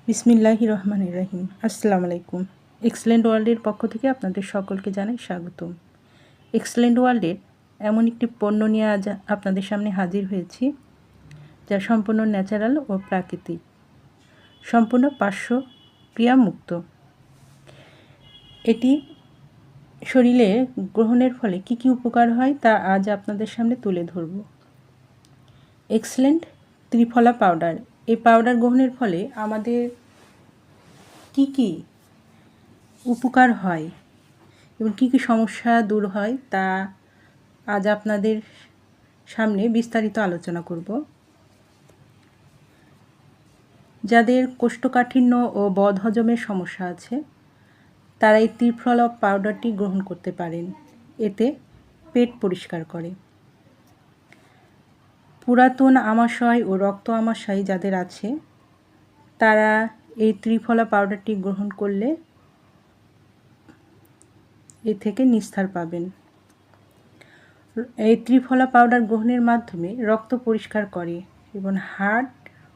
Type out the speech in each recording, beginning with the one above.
বিসমিল্লাহির রহমানির রহিম। আসসালামু আলাইকুম। এক্সেলেন্ট ওয়ার্ল্ডের পক্ষ থেকে আপনাদের সকলকে জানাই স্বাগতম। এক্সেলেন্ট ওয়ার্ল্ডের এমন একটি পণ্য নিয়ে আজ আপনাদের সামনে হাজির হয়েছি, যা সম্পূর্ণ ন্যাচারাল ও প্রাকৃতিক, সম্পূর্ণ পার্শ্বক্রিয়ামুক্ত। এটি শরীরে গ্রহণের ফলে কী কী উপকার হয় তা আজ আপনাদের সামনে তুলে ধরব। এক্সেলেন্ট ত্রিফলা পাউডার। এই পাউডার গ্রহণের ফলে আমাদের কী কী উপকার হয় এবং কী কী সমস্যা দূর হয় তা আজ আপনাদের সামনে বিস্তারিত আলোচনা করব। যাদের কোষ্ঠকাঠিন্য ও বদহজমের সমস্যা আছে তারা এই ত্রিফলা পাউডারটি গ্রহণ করতে পারেন। এতে পেট পরিষ্কার করে। পুরাতন আমাশয় ও রক্ত আমাশয় যাদের আছে তারা এই ত্রিফলা পাউডারটি গ্রহণ করলে এ থেকে নিস্তার পাবেন। এই ত্রিফলা পাউডার গ্রহণের মাধ্যমে রক্ত পরিষ্কার করে এবং হার্ট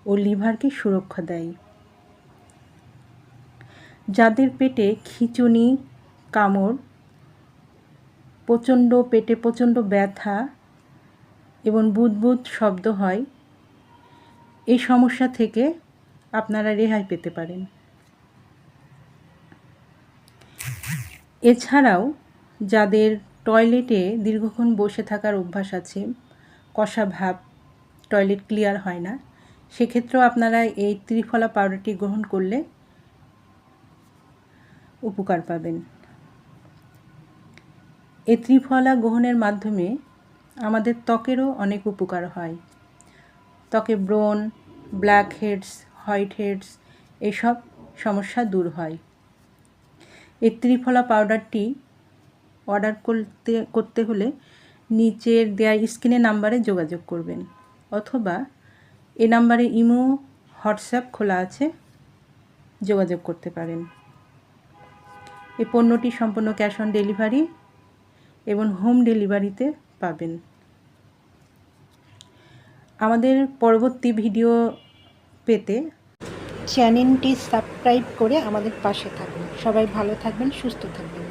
ও লিভারকে সুরক্ষা দেয়। যাদের পেটে খিঁচুনি, কামড়, পেটে প্রচণ্ড ব্যথা এবং বুদবুদ শব্দ হয়, এই সমস্যা থেকে আপনারা রেহাই পেতে পারেন। এছাড়াও যাদের টয়লেটে দীর্ঘক্ষণ বসে থাকার অভ্যাস আছে, কষা ভাব, টয়লেট ক্লিয়ার হয় না, সেক্ষেত্রেও আপনারা এই ত্রিফলা পাউডারটি গ্রহণ করলে উপকার পাবেন। এই ত্রিফলা গ্রহণের মাধ্যমে আমাদের ত্বকেরও অনেক উপকার হয়। ত্বকে ব্রণ, ব্ল্যাক হেডস, হোয়াইট হেডস এসব সমস্যা দূর হয়। এই ত্রিফলা পাউডারটি অর্ডার করতে হলে নিচের দেওয়া স্ক্রিনের নাম্বারে যোগাযোগ করবেন, অথবা এ নাম্বারে ইমো, হোয়াটসঅ্যাপ খোলা আছে, যোগাযোগ করতে পারেন। এই পণ্যটি সম্পূর্ণ ক্যাশ অন ডেলিভারি এবং হোম ডেলিভারিতে পাবেন। আমাদের পরবর্তী ভিডিও পেতে চ্যানেলটি সাবস্ক্রাইব করে আমাদের পাশে থাকবেন। সবাই ভালো থাকবেন, সুস্থ থাকবেন।